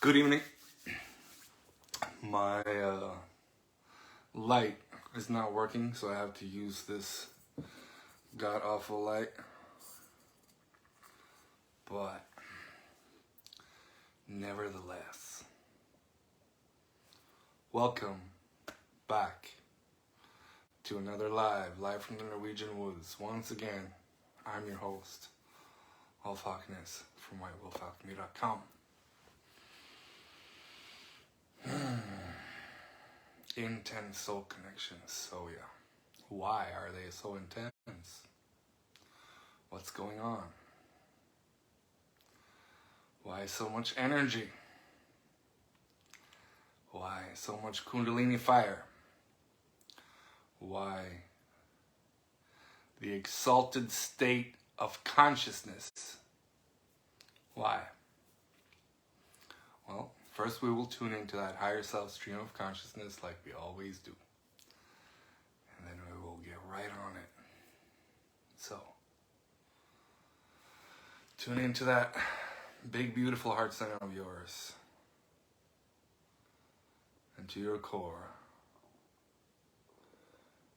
Good evening. My light is not working, so I have to use this god-awful light. But nevertheless, welcome back to another live from the Norwegian woods. Once again, I'm your host, Ulf Hawkness from whitewolfalchemy.com. Intense soul connections. So yeah, why are they so intense? What's going on? Why so much energy? Why so much Kundalini fire? Why the exalted state of consciousness? Why? Well, first we will tune into that higher self stream of consciousness like we always do. And then we will get right on it. So, tune into that big, beautiful heart center of yours. And to your core.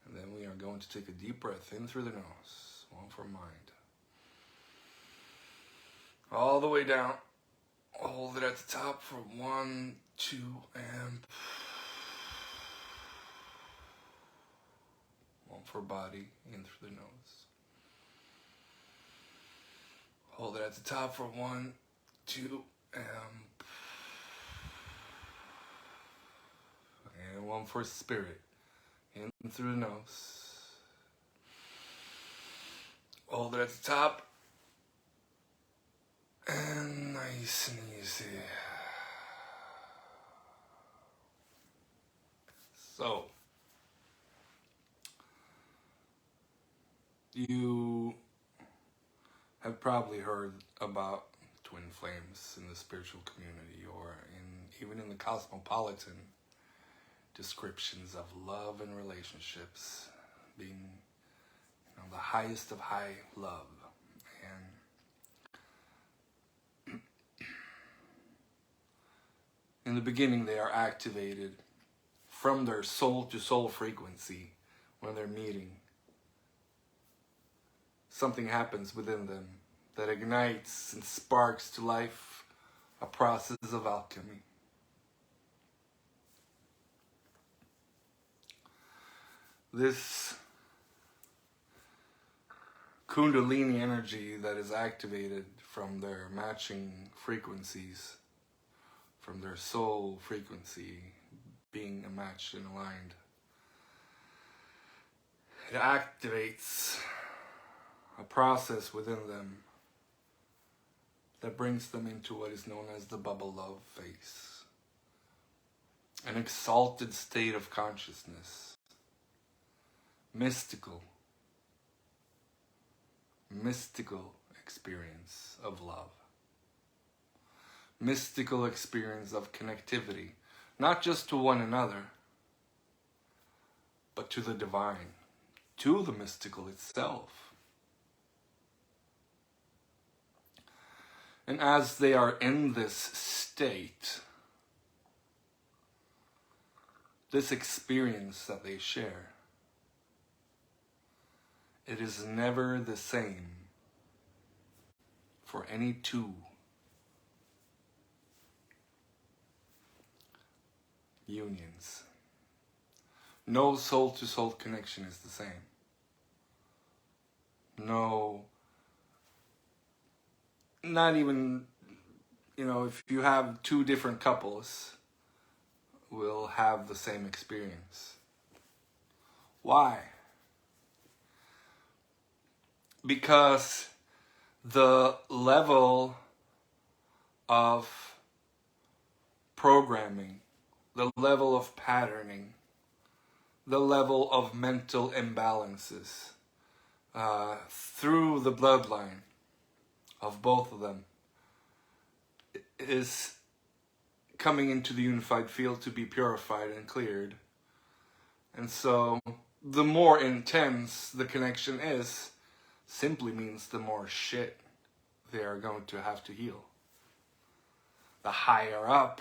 And then we are going to take a deep breath in through the nose. One for mind. All the way down. Hold it at the top for 1, 2, and one for body in through the nose. Hold it at the top for 1, 2, and one for spirit in through the nose. Hold it at the top. And nice and easy. So, you have probably heard about twin flames in the spiritual community, or even in the cosmopolitan descriptions of love and relationships being, the highest of high love. And in the beginning, they are activated from their soul-to-soul frequency when they're meeting. Something happens within them that ignites and sparks to life a process of alchemy. This Kundalini energy that is activated from their matching frequencies, from their soul frequency being matched and aligned, it activates a process within them that brings them into what is known as the bubble love phase, an exalted state of consciousness, mystical experience of love, mystical experience of connectivity, not just to one another, but to the divine, to the mystical itself. And as they are in this state, this experience that they share, it is never the same for any two unions. No soul-to-soul connection is the same. No, not even, if you have two different couples, will have the same experience. Why? Because the level of programming, the level of patterning, the level of mental imbalances through the bloodline of both of them is coming into the unified field to be purified and cleared. And so the more intense the connection is, simply means the more shit they are going to have to heal. the higher up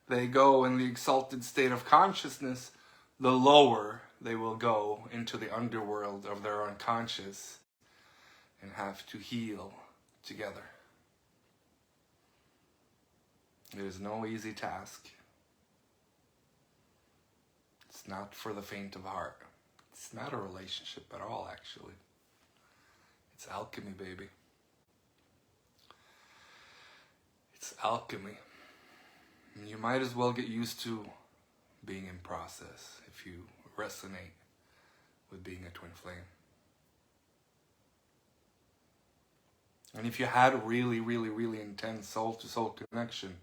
they go in the exalted state of consciousness, the lower they will go into the underworld of their unconscious and have to heal together. It is no easy task. It's not for the faint of heart. It's not a relationship at all, actually. It's alchemy, baby. It's alchemy. And you might as well get used to being in process if you resonate with being a twin flame. And if you had a really, really, really intense soul-to-soul connection,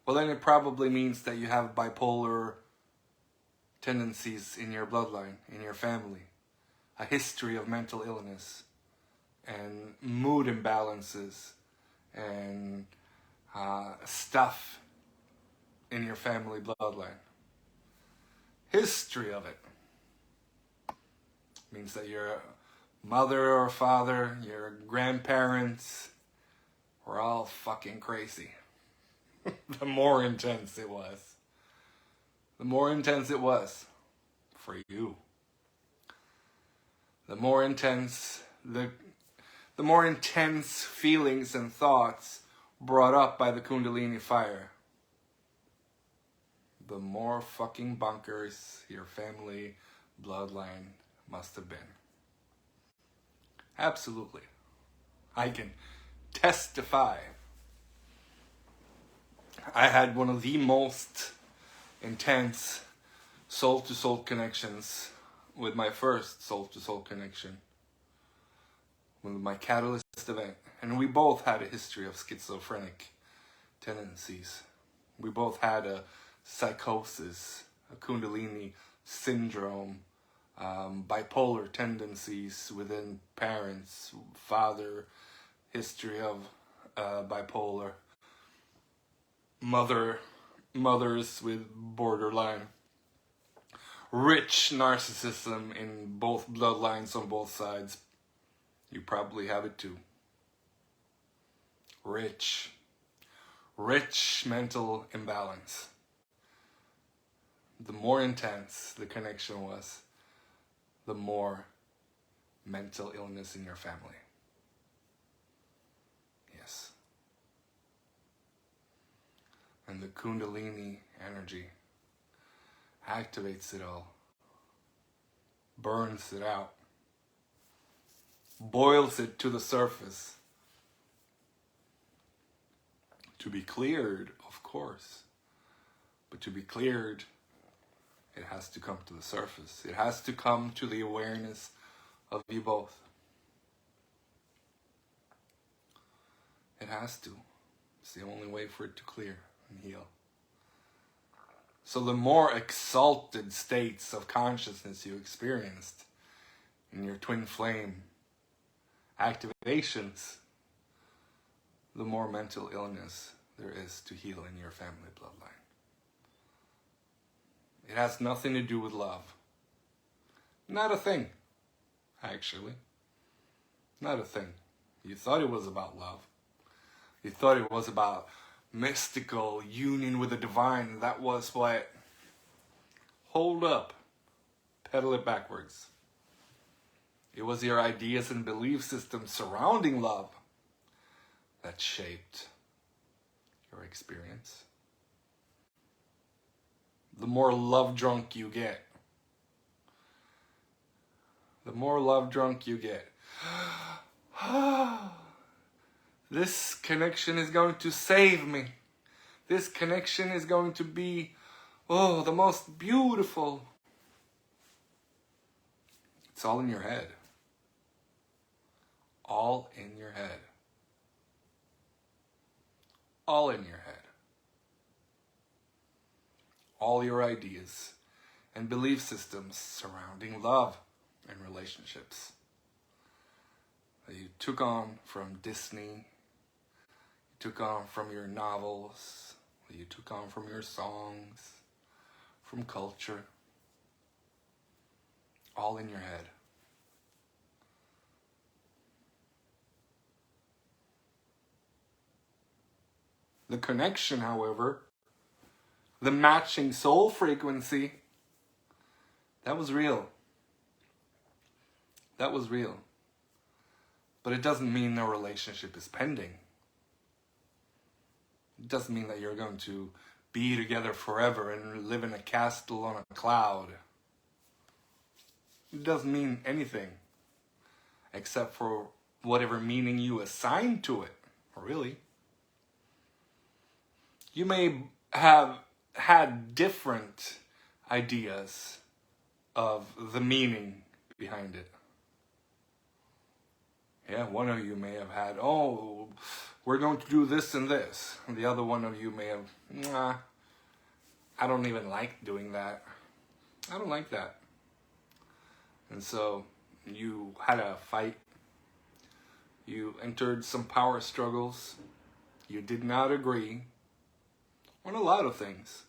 well, then it probably means that you have bipolar tendencies in your bloodline, in your family, a history of mental illness, and mood imbalances, and stuff in your family bloodline. History of it means that your mother or father, your grandparents, were all fucking crazy. The more intense it was. The more intense it was for you. The more intense feelings and thoughts brought up by the Kundalini fire, the more fucking bunkers your family bloodline must have been. Absolutely. I can testify. I had one of the most intense soul-to-soul connections with my first soul-to-soul connection, with my catalyst event. And we both had a history of schizophrenic tendencies. We both had a psychosis, a Kundalini syndrome, bipolar tendencies within parents, father, history of bipolar, mothers with borderline, rich narcissism in both bloodlines on both sides. You probably have it too. Rich mental imbalance. The more intense the connection was, the more mental illness in your family. Yes. And the Kundalini energy activates it all, burns it out, boils it to the surface, to be cleared, of course. But to be cleared, it has to come to the surface. It has to come to the awareness of you both. It has to. It's the only way for it to clear and heal. So the more exalted states of consciousness you experienced in your twin flame activations, the more mental illness there is to heal in your family bloodline. It has nothing to do with love. Not a thing, actually. Not a thing. You thought it was about love. You thought it was about mystical union with the divine. That was what... Hold up. Pedal it backwards. It was your ideas and belief systems surrounding love that shaped your experience. The more love drunk you get, this connection is going to save me. This connection is going to be, the most beautiful. It's all in your head. All in your head. All in your head. All your ideas and belief systems surrounding love and relationships that you took on from Disney, you took on from your novels, that you took on from your songs, from culture, all in your head. The connection, however, the matching soul frequency, that was real. That was real. But it doesn't mean no relationship is pending. It doesn't mean that you're going to be together forever and live in a castle on a cloud. It doesn't mean anything except for whatever meaning you assign to it, really. You may have had different ideas of the meaning behind it. Yeah, one of you may have had, oh, we're going to do this and this. And the other one of you may have, nah, I don't even like doing that. I don't like that. And so you had a fight. You entered some power struggles. You did not agree on a lot of things.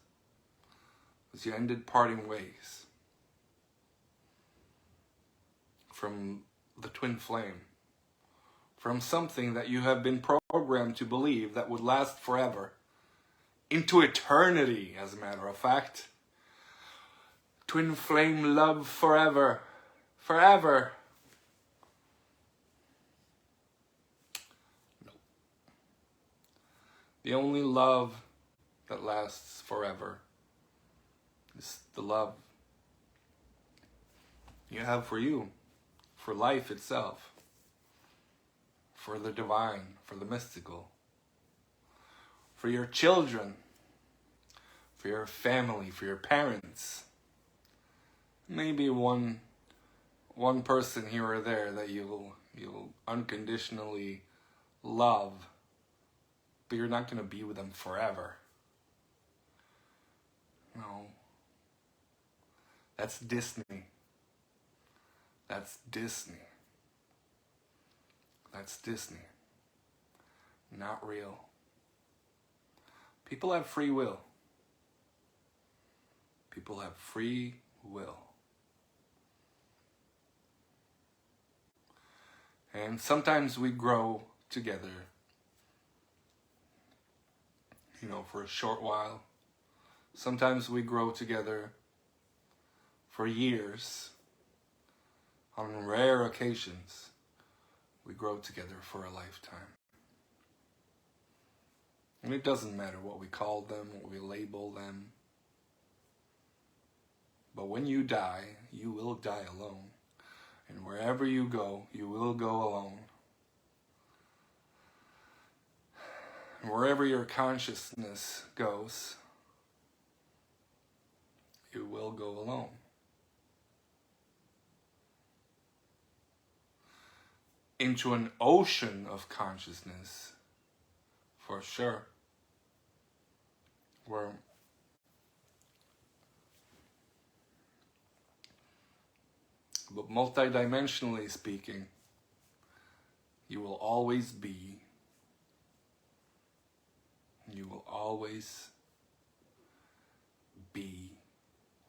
Because you ended parting ways from the twin flame. From something that you have been programmed to believe that would last forever. Into eternity, as a matter of fact. Twin flame love forever. Forever. No. The only love that lasts forever is the love you have for you, for life itself, for the divine, for the mystical, for your children, for your family, for your parents. Maybe one person here or there that you'll unconditionally love, but you're not going to be with them forever. No. That's Disney. That's Disney. That's Disney. Not real. People have free will. People have free will. And sometimes we grow together, for a short while. Sometimes we grow together for years. On rare occasions, we grow together for a lifetime. And it doesn't matter what we call them, what we label them. But when you die, you will die alone. And wherever you go, you will go alone. And wherever your consciousness goes, you will go alone. Into an ocean of consciousness, for sure. But multidimensionally speaking, you will always be. You will always be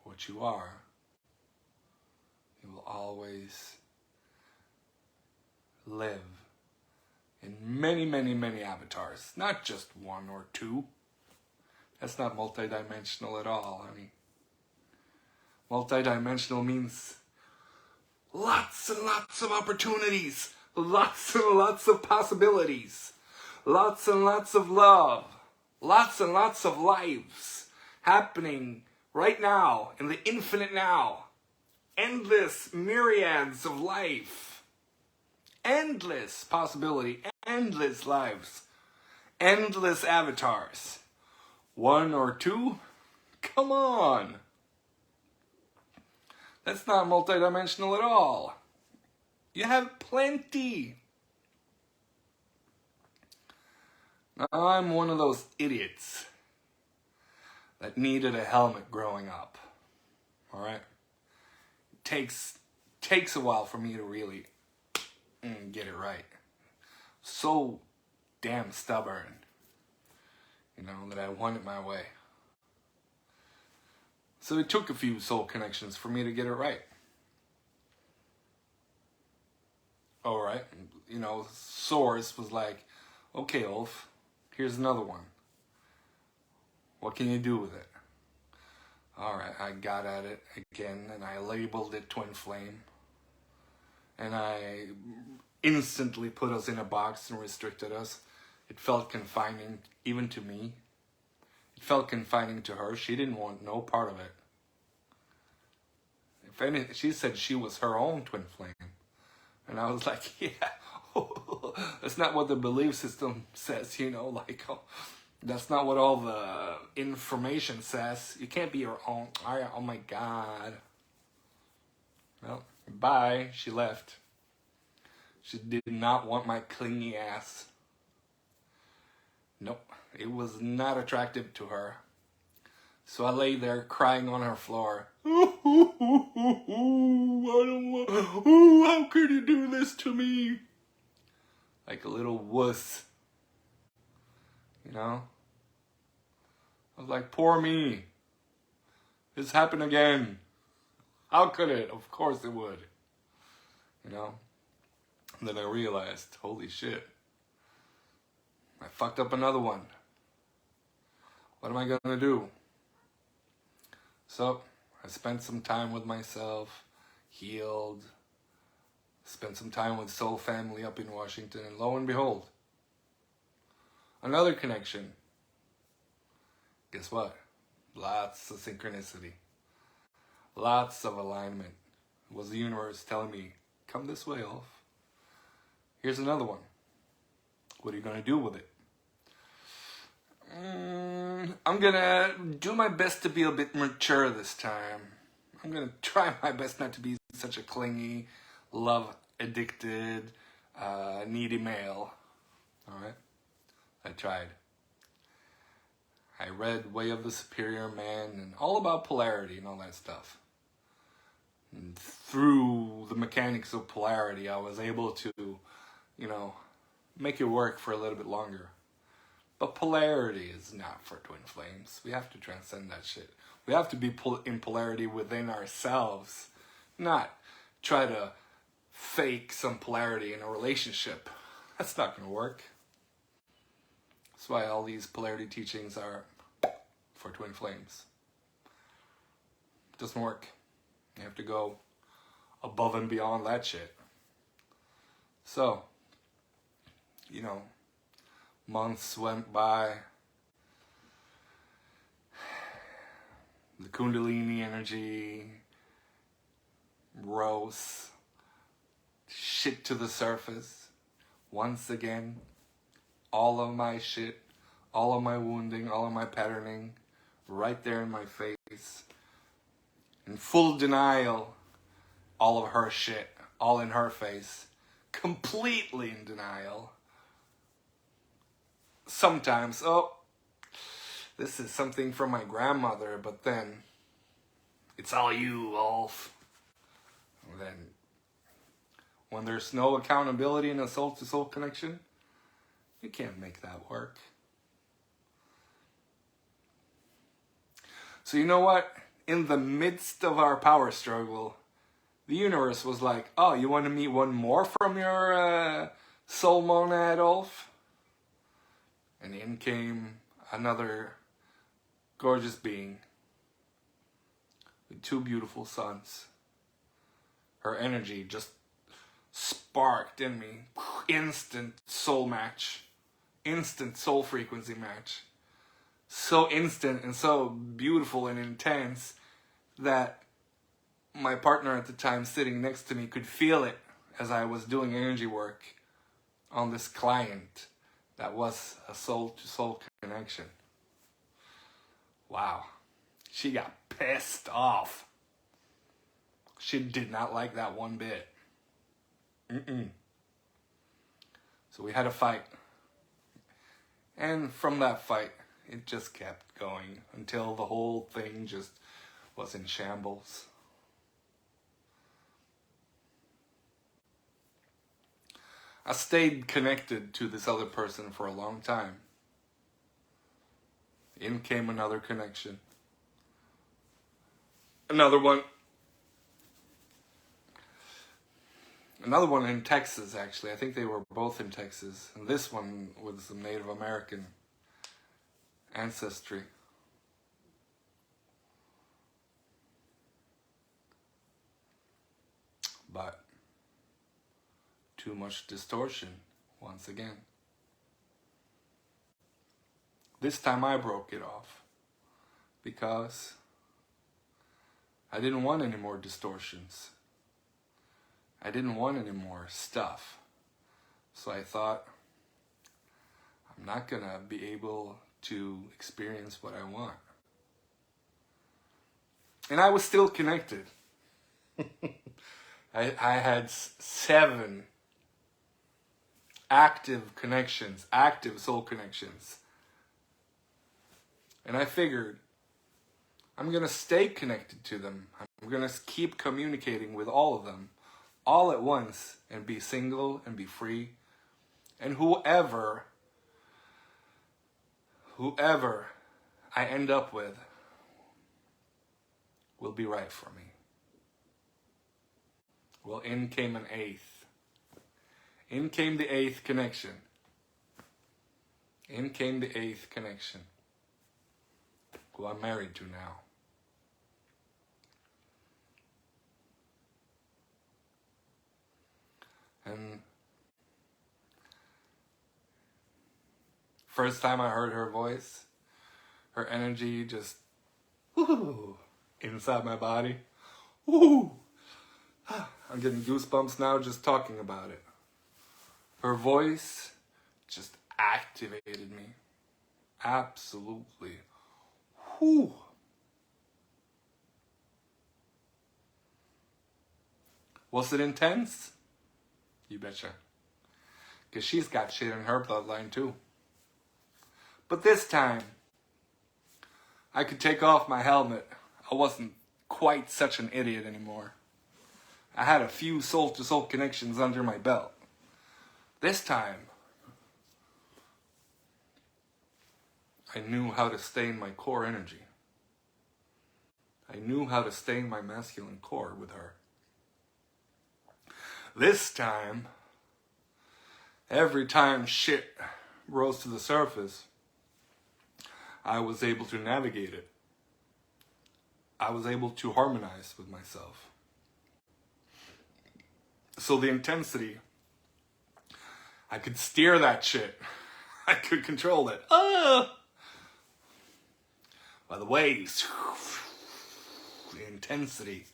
what you are. You will always live in many, many, many avatars. Not just one or two. That's not multidimensional at all, honey. Multidimensional means lots and lots of opportunities. Lots and lots of possibilities. Lots and lots of love. Lots and lots of lives happening right now, in the infinite now. Endless myriads of life. Endless possibility. Endless lives. Endless avatars. One or two? Come on. That's not multidimensional at all. You have plenty. Now, I'm one of those idiots that needed a helmet growing up. Alright? It takes a while for me to really get it right. So damn stubborn. That I want it my way. So it took a few soul connections for me to get it right. Alright, Source was like, okay, Ulf, here's another one. What can you do with it? Alright, I got at it again and I labeled it twin flame. And I instantly put us in a box and restricted us. It felt confining even to me. It felt confining to her. She didn't want no part of it. If anything, she said she was her own twin flame. And I was like, yeah, that's not what the belief system says, you know, like, that's not what all the information says. You can't be your own. Oh my God. Well, bye. She left. She did not want my clingy ass. Nope. It was not attractive to her. So I lay there crying on her floor. I don't want. Oh, how could you do this to me? Like a little wuss. You know? I was like, poor me. This happened again. How could it? Of course it would. You know? And then I realized, holy shit. I fucked up another one. What am I gonna do? So, I spent some time with myself, healed, spent some time with Soul Family up in Washington, and lo and behold, another connection. Guess what? Lots of synchronicity. Lots of alignment. It was the universe telling me, come this way, Ulf. Here's another one. What are you gonna do with it? I'm gonna do my best to be a bit mature this time. I'm gonna try my best not to be such a clingy, love-addicted, needy male. Alright? I tried. I read Way of the Superior Man and all about polarity and all that stuff. And through the mechanics of polarity, I was able to, you know, make it work for a little bit longer. But polarity is not for twin flames. We have to transcend that shit. We have to be in polarity within ourselves, not try to fake some polarity in a relationship. That's not going to work. That's why all these polarity teachings are for twin flames. It doesn't work. You have to go above and beyond that shit. So, you know, months went by. The Kundalini Energy rose, shit to the surface. Once again, all of my shit, all of my wounding, all of my patterning, right there in my face. In full denial, all of her shit, all in her face. Completely in denial. Sometimes, oh, this is something from my grandmother, but then it's all you, Ulf. And then when there's no accountability in a soul-to-soul connection, you can't make that work. So you know what? In the midst of our power struggle, the universe was like, oh, you want to meet one more from your soul monad, Ulf? And in came another gorgeous being with two beautiful sons. Her energy just sparked in me. Instant soul match. Instant soul frequency match. So instant and so beautiful and intense that my partner at the time sitting next to me could feel it as I was doing energy work on this client that was a soul-to-soul connection. Wow. She got pissed off. She did not like that one bit. So we had a fight. And from that fight, it just kept going until the whole thing just was in shambles. I stayed connected to this other person for a long time. In came another connection. Another one in Texas, actually. I think they were both in Texas. And this one was some Native American ancestry. but too much distortion once again. This time I broke it off because I didn't want any more distortions. I didn't want any more stuff. So I thought, I'm not gonna be able to experience what I want. And I was still connected. I had 7 active connections, active soul connections. And I figured, I'm going to stay connected to them. I'm going to keep communicating with all of them, all at once, and be single and be free. And whoever I end up with will be right for me. Well, in came an 8th. In came the 8th connection. In came the 8th connection, who I'm married to now. And first time I heard her voice, her energy just woo, inside my body. Woo! I'm getting goosebumps now just talking about it. Her voice just activated me. Absolutely. Whew. Was it intense? You betcha. Because she's got shit in her bloodline too. But this time, I could take off my helmet. I wasn't quite such an idiot anymore. I had a few soul-to-soul connections under my belt. This time, I knew how to stay in my core energy. I knew how to stay in my masculine core with her. This time, every time shit rose to the surface, I was able to navigate it. I was able to harmonize with myself. So the intensity, I could steer that shit. I could control it. By the waves, the intensity,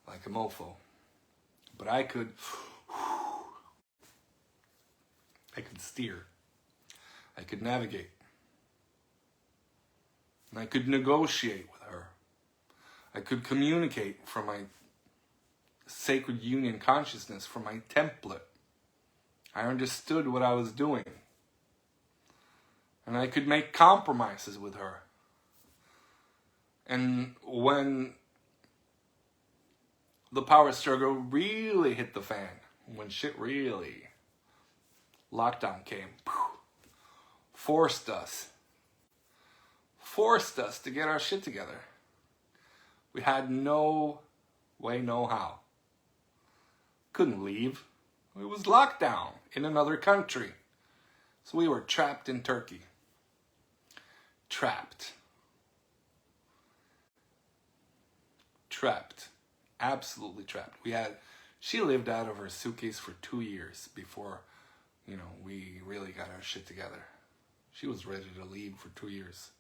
like a mofo. But I could steer. I could navigate. And I could negotiate with her. I could communicate from my sacred union consciousness, from my template. I understood what I was doing. And I could make compromises with her. And when the power struggle really hit the fan, when shit really, lockdown came, forced us to get our shit together. We had no way, no how. Couldn't leave. It was locked down in another country. So we were trapped in Turkey. Trapped. Absolutely trapped. She lived out of her suitcase for 2 years before, we really got our shit together. She was ready to leave for 2 years.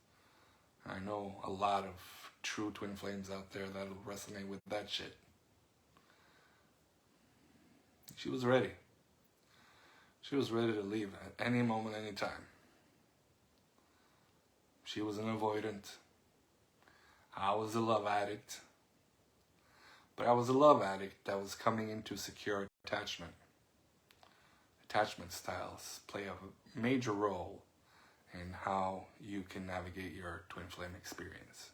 I know a lot of true twin flames out there that'll resonate with that shit. She was ready. She was ready to leave at any moment, any time. She was an avoidant. I was a love addict. But I was a love addict that was coming into secure attachment. Attachment styles play a major role in how you can navigate your twin flame experience.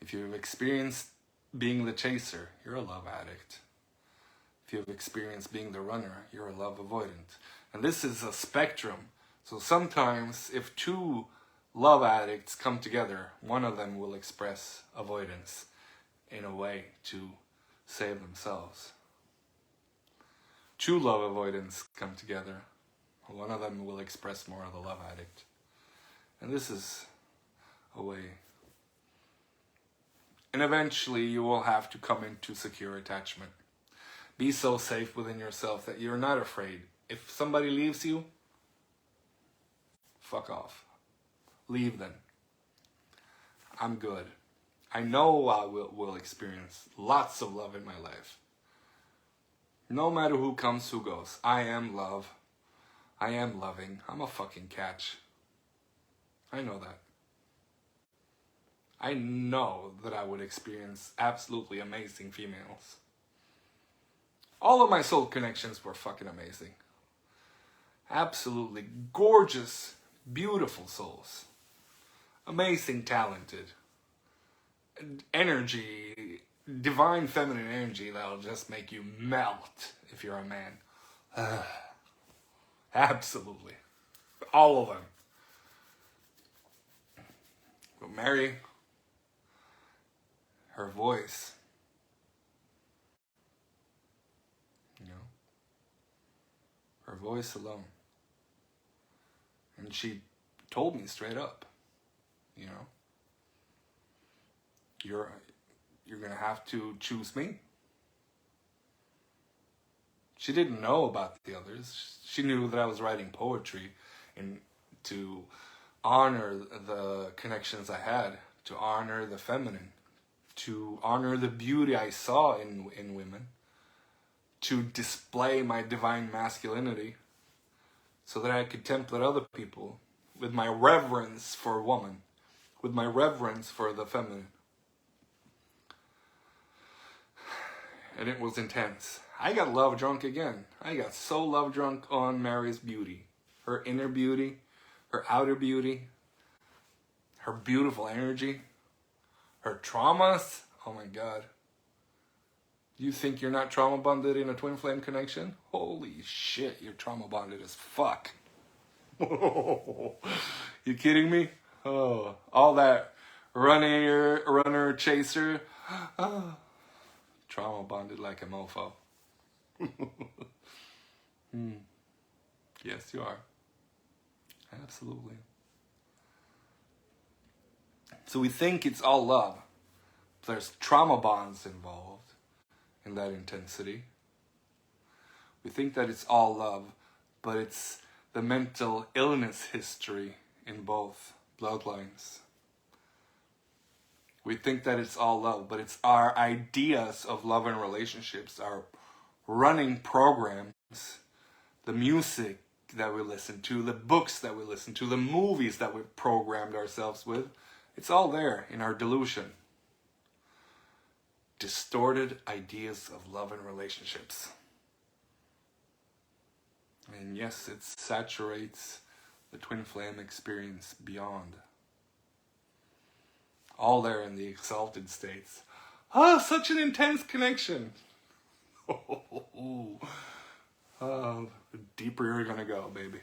If you've experienced being the chaser, you're a love addict. If you've experienced being the runner, you're a love avoidant. And this is a spectrum. So sometimes if 2 love addicts come together, one of them will express avoidance in a way to save themselves. 2 love avoidants come together, one of them will express more of the love addict. And this is a way And eventually you will have to come into secure attachment. Be so safe within yourself that you're not afraid. If somebody leaves you, fuck off. Leave them. I'm good. I know I will experience lots of love in my life. No matter who comes, who goes. I am love. I am loving. I'm a fucking catch. I know that. I know that I would experience absolutely amazing females. All of my soul connections were fucking amazing. Absolutely gorgeous, beautiful souls. Amazing, talented. Energy, divine feminine energy that'll just make you melt if you're a man. Absolutely. All of them. But Mary, her voice, her voice alone. And she told me straight up, you're gonna have to choose me. She didn't know about the others. She knew that I was writing poetry and to honor the connections I had, to honor the feminine, to honor the beauty I saw in women, to display my divine masculinity so that I could template other people with my reverence for woman, with my reverence for the feminine. And it was intense. I got love drunk again. I got so love drunk on Mary's beauty. Her inner beauty, her outer beauty, her beautiful energy, her traumas. Oh my God. You think you're not trauma bonded in a twin flame connection? Holy shit, you're trauma bonded as fuck. You kidding me? Oh, all that runner, chaser. Trauma bonded like a mofo. Yes, you are. Absolutely. So we think it's all love. There's trauma bonds involved in that intensity. We think that it's all love, but it's the mental illness history in both bloodlines. We think that it's all love, but it's our ideas of love and relationships, our running programs, the music that we listen to, the books that we listen to, the movies that we've programmed ourselves with. It's all there in our delusion. Distorted ideas of love and relationships. And yes, it saturates the twin flame experience beyond. All there in the exalted states. Ah, such an intense connection. The deeper you're gonna go, baby.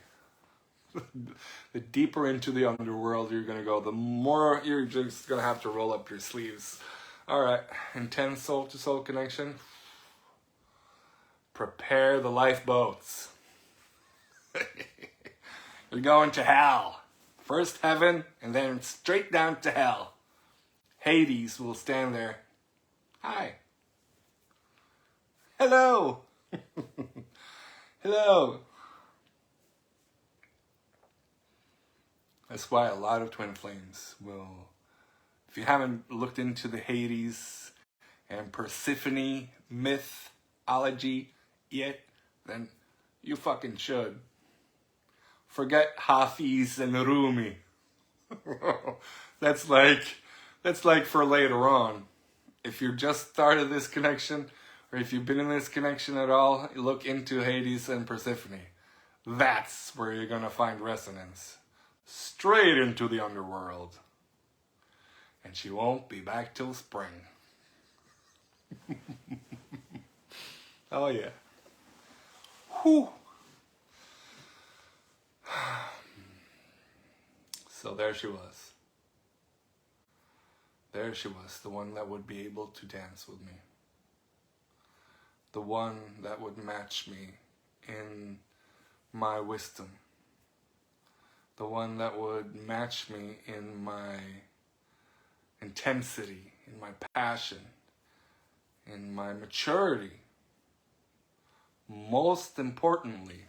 The deeper into the underworld you're gonna go, the more you're just gonna have to roll up your sleeves. Alright, intense soul to soul connection. Prepare the lifeboats. You're going to hell. First heaven, and then straight down to hell. Hades will stand there. Hi. Hello. Hello. That's why a lot of twin flames will, if you haven't looked into the Hades and Persephone mythology yet, then you fucking should. Forget Hafiz and Rumi. That's like for later on. If you just started this connection, or if you've been in this connection at all, look into Hades and Persephone. That's where you're gonna find resonance. Straight into the underworld. And she won't be back till spring. Oh yeah. Whew. So there she was. There she was, the one that would be able to dance with me. The one that would match me in my wisdom. The one that would match me in my intensity, in my passion, in my maturity. Most importantly,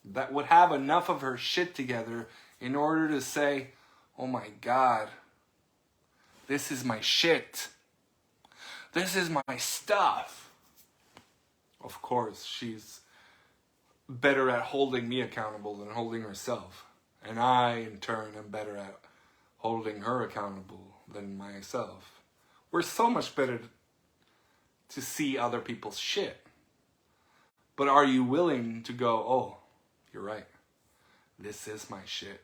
that would have enough of her shit together in order to say, oh my God, this is my shit. This is my stuff. Of course, she's better at holding me accountable than holding herself. And I, in turn, am better at holding her accountable than myself. We're so much better to see other people's shit. But are you willing to go, oh, you're right. This is my shit.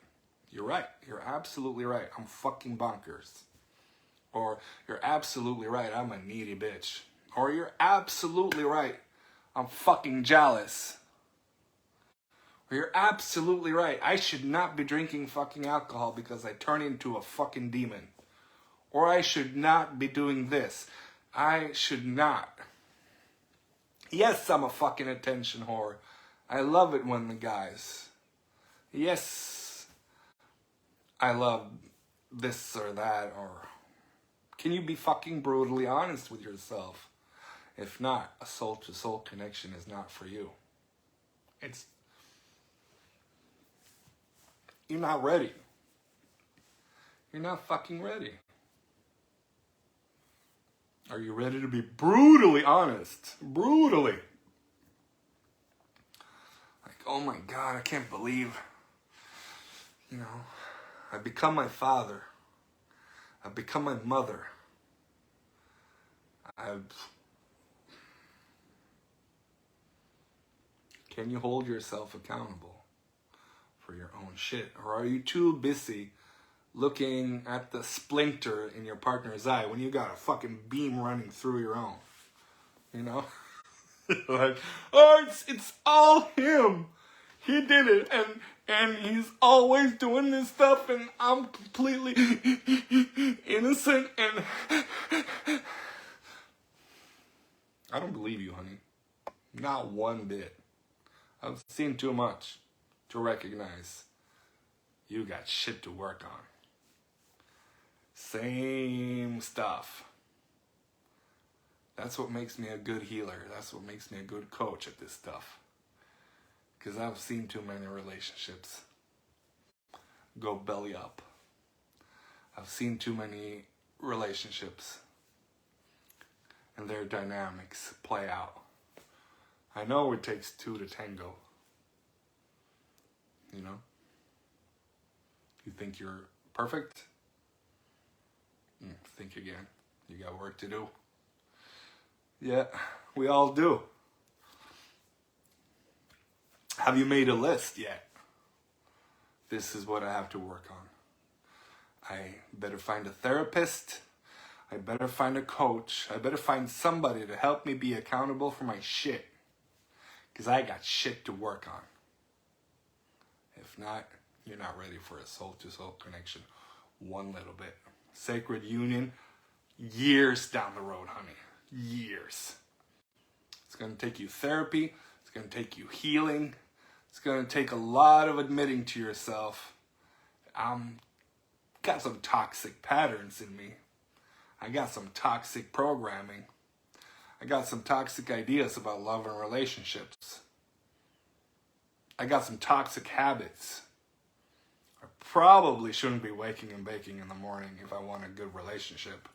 You're right. You're absolutely right. I'm fucking bonkers. Or you're absolutely right. I'm a needy bitch. Or you're absolutely right. I'm fucking jealous. Or you're absolutely right. I should not be drinking fucking alcohol because I turn into a fucking demon. Or I should not be doing this. I should not. Yes, I'm a fucking attention whore. I love it when the guys. Yes, I love this or that. Or can you be fucking brutally honest with yourself? If not, a soul-to-soul connection is not for you. You're not ready. You're not fucking ready. Are you ready to be brutally honest? Brutally. Like, oh my God, I can't believe, I've become my father. I've become my mother. Can you hold yourself accountable for your own shit? Or are you too busy looking at the splinter in your partner's eye when you got a fucking beam running through your own? Like, oh, it's all him. He did it, and he's always doing this stuff, and I'm completely innocent, and I don't believe you, honey. Not one bit. I've seen too much to recognize you got shit to work on. Same stuff. That's what makes me a good healer. That's what makes me a good coach at this stuff. Because I've seen too many relationships go belly up. I've seen too many relationships and their dynamics play out. I know it takes two to tango. You think you're perfect? Think again. You got work to do. Yeah, we all do. Have you made a list yet? This is what I have to work on. I better find a therapist. I better find a coach. I better find somebody to help me be accountable for my shit. Because I got shit to work on. If not, you're not ready for a soul-to-soul connection one little bit. Sacred union, years down the road, honey. Years. It's going to take you therapy. It's going to take you healing. It's going to take a lot of admitting to yourself, I'm got some toxic patterns in me. I got some toxic programming. I got some toxic ideas about love and relationships. I got some toxic habits. I probably shouldn't be waking and baking in the morning if I want a good relationship.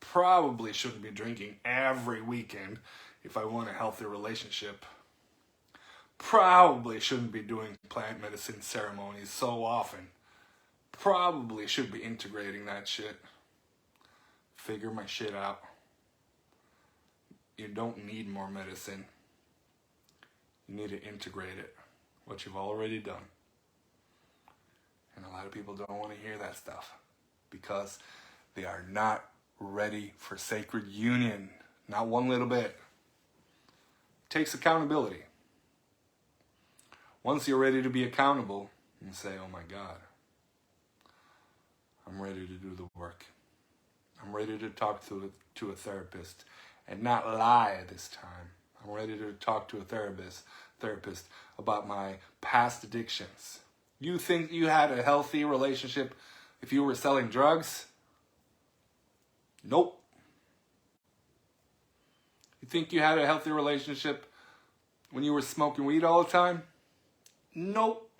Probably shouldn't be drinking every weekend if I want a healthy relationship. Probably shouldn't be doing plant medicine ceremonies so often. Probably should be integrating that shit. Figure my shit out. You don't need more medicine. You need to integrate it, what you've already done. And a lot of people don't want to hear that stuff because they are not ready for sacred union. Not one little bit. It takes accountability. Once you're ready to be accountable, you say, oh my God, I'm ready to do the work. I'm ready to talk to a therapist and not lie this time. I'm ready to talk to a therapist about my past addictions. You think you had a healthy relationship if you were selling drugs? Nope. You think you had a healthy relationship when you were smoking weed all the time? Nope.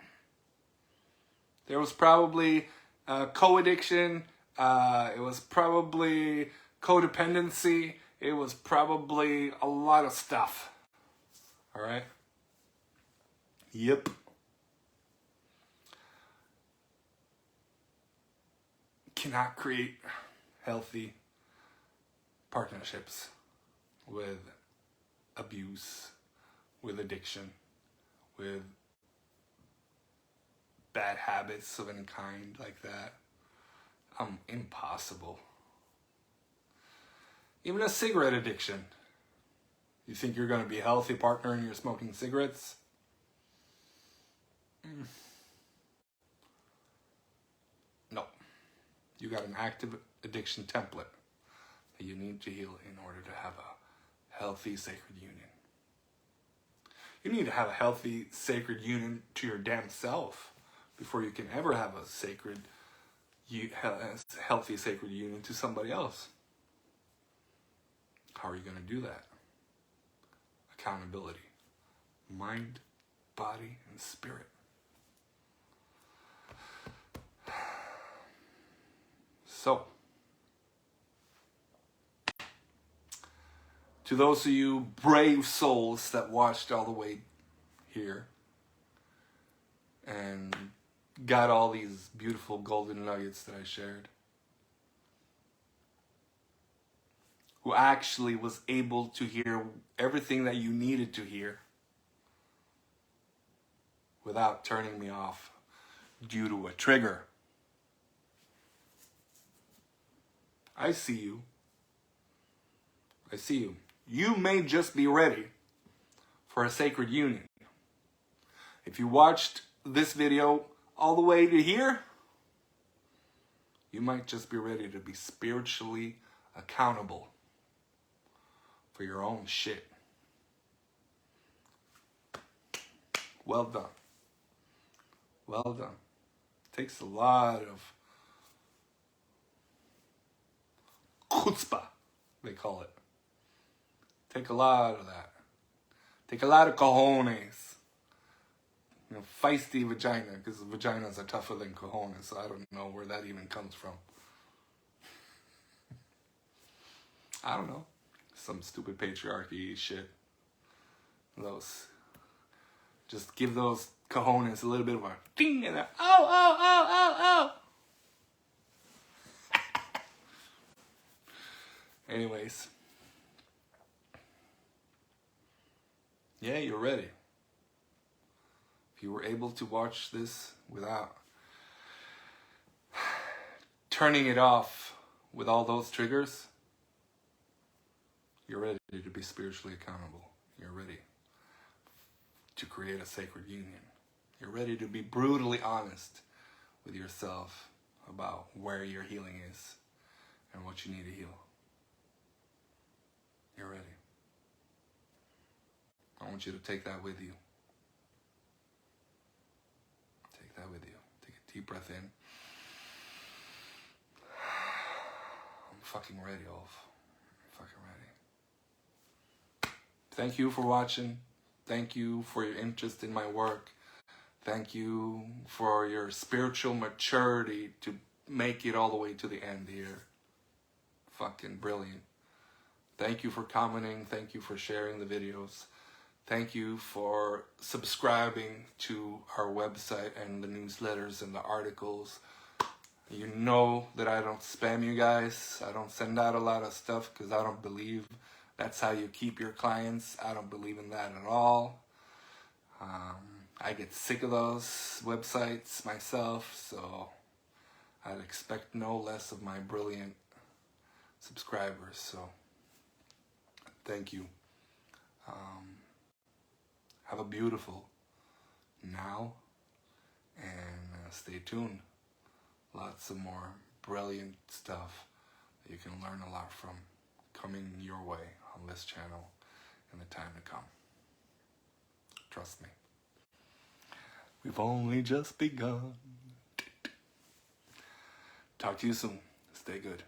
There was probably co-addiction. It was probably codependency. It was probably a lot of stuff. All right? Yep. Cannot create healthy partnerships with abuse, with addiction, with bad habits of any kind like that. Impossible. Even a cigarette addiction. You think you're going to be a healthy partner and you're smoking cigarettes? No. You got an active addiction template that you need to heal in order to have a healthy, sacred union. You need to have a healthy, sacred union to your damn self before you can ever have a healthy, sacred union to somebody else. How are you going to do that? Accountability. Mind, body, and spirit. So, to those of you brave souls that watched all the way here and got all these beautiful golden nuggets that I shared, who actually was able to hear everything that you needed to hear without turning me off due to a trigger. I see you. I see you. You may just be ready for a sacred union. If you watched this video all the way to here, you might just be ready to be spiritually accountable for your own shit. Well done. Well done. Takes a lot of chutzpah, they call it. Take a lot of that. Take a lot of cojones. You know, feisty vagina, because vaginas are tougher than cojones, so I don't know where that even comes from. I don't know. Some stupid patriarchy shit. Those. Just give those cojones a little bit of a ding and a oh. Anyways. Yeah, you're ready. If you were able to watch this without turning it off with all those triggers, you're ready to be spiritually accountable. You're ready to create a sacred union. You're ready to be brutally honest with yourself about where your healing is and what you need to heal. You're ready. I want you to take that with you. Take that with you. Take a deep breath in. I'm fucking ready, Ulf. I'm fucking ready. Thank you for watching. Thank you for your interest in my work. Thank you for your spiritual maturity to make it all the way to the end here. Fucking brilliant. Thank you for commenting. Thank you for sharing the videos. Thank you for subscribing to our website and the newsletters and the articles. You know that I don't spam you guys. I don't send out a lot of stuff because I don't believe that's how you keep your clients. I don't believe in that at all. I get sick of those websites myself, so I'd expect no less of my brilliant subscribers. So thank you. Have a beautiful now, and stay tuned. Lots of more brilliant stuff that you can learn a lot from coming your way on this channel in the time to come. Trust me. We've only just begun. Talk to you soon. Stay good.